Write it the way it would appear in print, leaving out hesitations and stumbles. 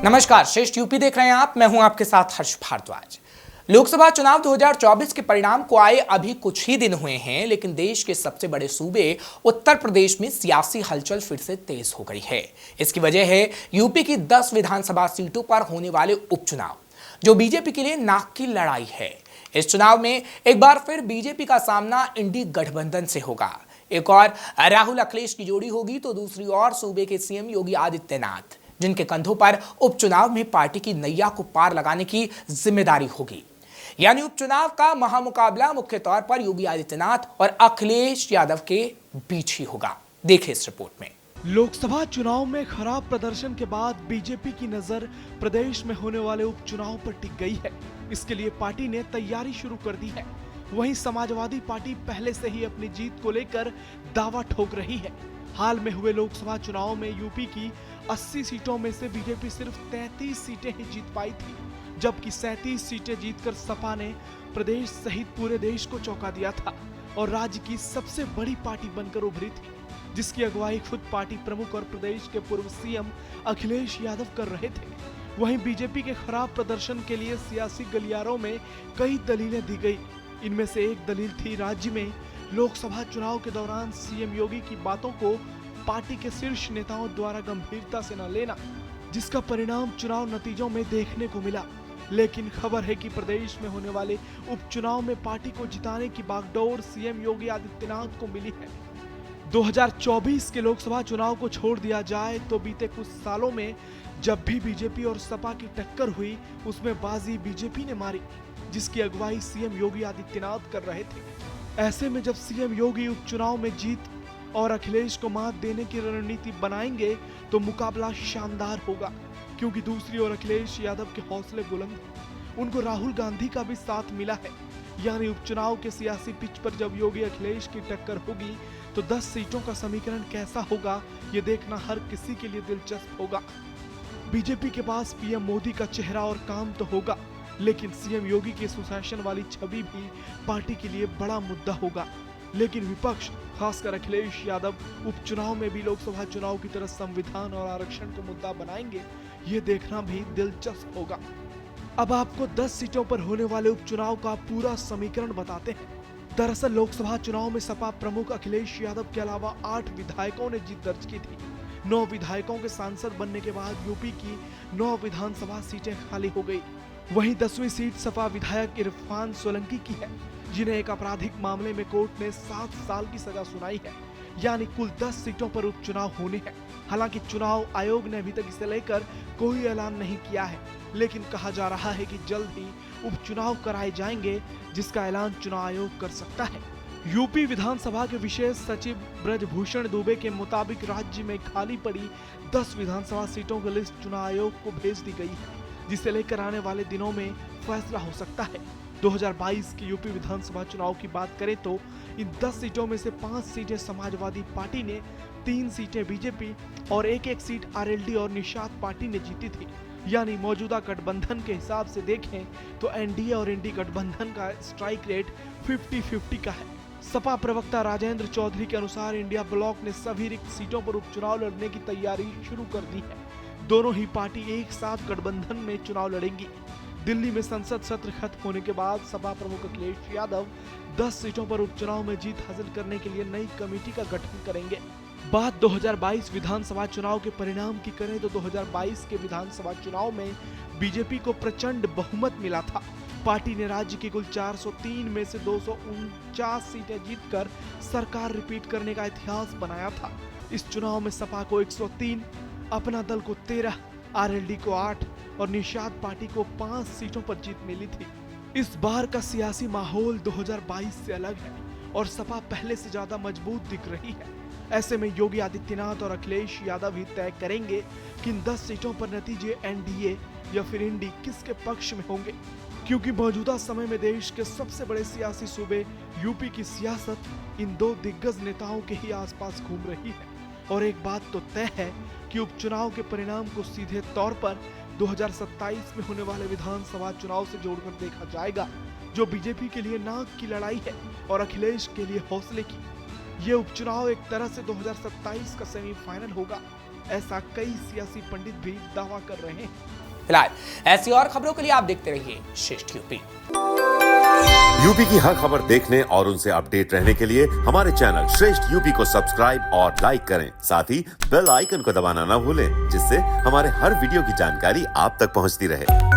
नमस्कार, श्रेष्ठ यूपी देख रहे हैं आप। मैं हूं आपके साथ हर्ष भारद्वाज। लोकसभा चुनाव 2024 के परिणाम को आए अभी कुछ ही दिन हुए हैं, लेकिन देश के सबसे बड़े सूबे उत्तर प्रदेश में सियासी हलचल फिर से तेज हो गई है। इसकी वजह है यूपी की 10 विधानसभा सीटों पर होने वाले उपचुनाव, जो बीजेपी के लिए नाक की लड़ाई है। इस चुनाव में एक बार फिर बीजेपी का सामना इंडी गठबंधन से होगा। एक और राहुल अखिलेश की जोड़ी होगी, तो दूसरी ओर सूबे के सीएम योगी आदित्यनाथ, जिनके कंधों पर उपचुनाव में पार्टी की नैया को पार लगाने की जिम्मेदारी होगी। यानी उपचुनाव का महामुकाबला मुख्य तौर पर योगी आदित्यनाथ और अखिलेश यादव के बीच ही होगा। देखिए इस रिपोर्ट में। लोकसभा चुनाव में खराब प्रदर्शन के बाद बीजेपी की नजर प्रदेश में होने वाले उपचुनाव पर टिक गई है। इसके लिए पार्टी ने तैयारी शुरू कर दी है। वहीं समाजवादी पार्टी पहले से ही अपनी जीत को लेकर दावा ठोक रही है। हाल में हुए लोकसभा चुनाव में यूपी की 80 सीटों में से बीजेपी सिर्फ 33 सीटें ही जीत पाई थी, जबकि 37 सीटें जीतकर सपा ने प्रदेश सहित पूरे देश को चौंका दिया था और राज्य की सबसे बड़ी पार्टी बनकर उभरी थी, जिसकी अगुवाई खुद पार्टी प्रमुख और प्रदेश के पूर्व सीएम अखिलेश यादव कर रहे थे। वहीं बीजेपी के खराब प्रदर्शन के लिए सियासी गलियारों में कई दलीलें दी गई। इनमें से एक दलील थी राज्य में लोकसभा चुनाव के दौरान सीएम योगी की बातों को पार्टी के शीर्ष नेताओं द्वारा गंभीरता से न लेना, जिसका परिणाम चुनाव नतीजों में देखने को मिला। लेकिन खबर है कि प्रदेश में होने वाले उपचुनाव में पार्टी को जिताने की बागडोर सीएम योगी आदित्यनाथ को मिली है। 2024 के लोकसभा चुनाव को छोड़ दिया जाए तो बीते कुछ सालों में जब भी बीजेपी और सपा की टक्कर हुई, उसमें बाजी बीजेपी ने मारी, जिसकी अगुवाई सीएम योगी आदित्यनाथ कर रहे थे। ऐसे में जब सीएम योगी उपचुनाव में जीत और अखिलेश को मात देने की रणनीति बनाएंगे तो मुकाबला शानदार होगा, क्योंकि दूसरी ओर अखिलेश यादव के हौसले बुलंद हैं। उनको राहुल गांधी का भी साथ मिला है। यानी उपचुनाव के सियासी पिच पर जब योगी अखिलेश की टक्कर होगी तो 10 सीटों का समीकरण कैसा होगा, ये देखना हर किसी के लिए दिलचस्प होगा। बीजेपी के पास पीएम मोदी का चेहरा और काम तो होगा, लेकिन सीएम योगी की सुशासन वाली छवि भी पार्टी के लिए बड़ा मुद्दा होगा। लेकिन विपक्ष, खासकर अखिलेश यादव, उपचुनाव में भी लोकसभा चुनाव की तरह संविधान और आरक्षण को मुद्दा बनाएंगे, ये देखना भी दिलचस्प होगा। अब आपको 10 सीटों पर होने वाले उपचुनाव का पूरा समीकरण बताते हैं। दरअसल लोकसभा चुनाव में सपा प्रमुख अखिलेश यादव के अलावा 8 विधायकों ने जीत दर्ज की थी। 9 विधायकों के सांसद बनने के बाद यूपी की 9 विधानसभा सीटें खाली हो गई। वहीं 10वीं सीट सपा विधायक इरफान सोलंकी की है, जिन्हें एक आपराधिक मामले में कोर्ट ने 7 साल की सजा सुनाई है। यानी कुल 10 सीटों पर उपचुनाव होने हैं। हालांकि चुनाव आयोग ने अभी तक इसे लेकर कोई ऐलान नहीं किया है, लेकिन कहा जा रहा है कि जल्द ही उपचुनाव कराए जाएंगे, जिसका ऐलान चुनाव आयोग कर सकता है। यूपी विधानसभा के विशेष सचिव ब्रजभूषण दुबे के मुताबिक राज्य में खाली पड़ी 10 विधानसभा सीटों की लिस्ट चुनाव आयोग को भेज दी गई है, जिसे लेकर आने वाले दिनों में फैसला हो सकता है। 2022 के यूपी विधानसभा चुनाव की बात करें तो इन 10 सीटों में से 5 सीटें समाजवादी पार्टी ने, 3 सीटें बीजेपी और एक सीट आरएलडी और निषाद पार्टी ने जीती थी। यानी मौजूदा गठबंधन के हिसाब से देखें तो एनडीए और इंडी गठबंधन का स्ट्राइक रेट 50-50 का है। सपा प्रवक्ता राजेंद्र चौधरी के अनुसार इंडिया ब्लॉक ने सभी रिक्त सीटों पर उपचुनाव लड़ने की तैयारी शुरू कर दी है। दोनों ही पार्टी एक साथ गठबंधन में चुनाव लड़ेंगी। दिल्ली में संसद सत्र खत्म होने के बाद सपा प्रमुख अखिलेश यादव 10 सीटों पर उपचुनाव में जीत हासिल करने के लिए नई कमेटी का गठन करेंगे। बात 2022 विधानसभा चुनाव के परिणाम की करें तो 2022 के विधानसभा चुनाव में बीजेपी को प्रचंड बहुमत मिला था। पार्टी ने राज्य की कुल 403 में से 249 सीटें जीतकर सरकार रिपीट करने का इतिहास बनाया था। इस चुनाव में सपा को 103, अपना दल को 13, आरएलडी को 8 और निषाद पार्टी को 5 सीटों पर जीत मिली थी। इस बार का सियासी माहौल 2022 से अलग है और सपा पहले से ज्यादा मजबूत दिख रही है। ऐसे में योगी आदित्यनाथ और अखिलेश यादव ही तय करेंगे कि इन 10 सीटों पर नतीजे एनडीए या फिर इंडी किसके पक्ष में होंगे, क्योंकि मौजूदा समय में देश के सबसे बड़े सियासी सूबे यूपी की सियासत इन 2 दिग्गज नेताओं के ही आसपास घूम रही है। और एक बात तो तय है कि उपचुनाव के परिणाम को सीधे तौर पर 2027 में होने वाले विधानसभा चुनाव से जोड़कर देखा जाएगा, जो बीजेपी के लिए नाक की लड़ाई है और अखिलेश के लिए हौसले की। ये उपचुनाव एक तरह से 2027 का सेमीफाइनल होगा। ऐसा कई सियासी पंडित भी दावा कर रहे हैं। फिलहाल ऐसी और खबरों के लिए आप देखते रहिए श्रेष्ठ यूपी। यूपी की हर खबर देखने और उनसे अपडेट रहने के लिए हमारे चैनल श्रेष्ठ यूपी को सब्सक्राइब और लाइक करें। साथ ही बेल आइकन को दबाना ना भूलें, जिससे हमारे हर वीडियो की जानकारी आप तक पहुंचती रहे।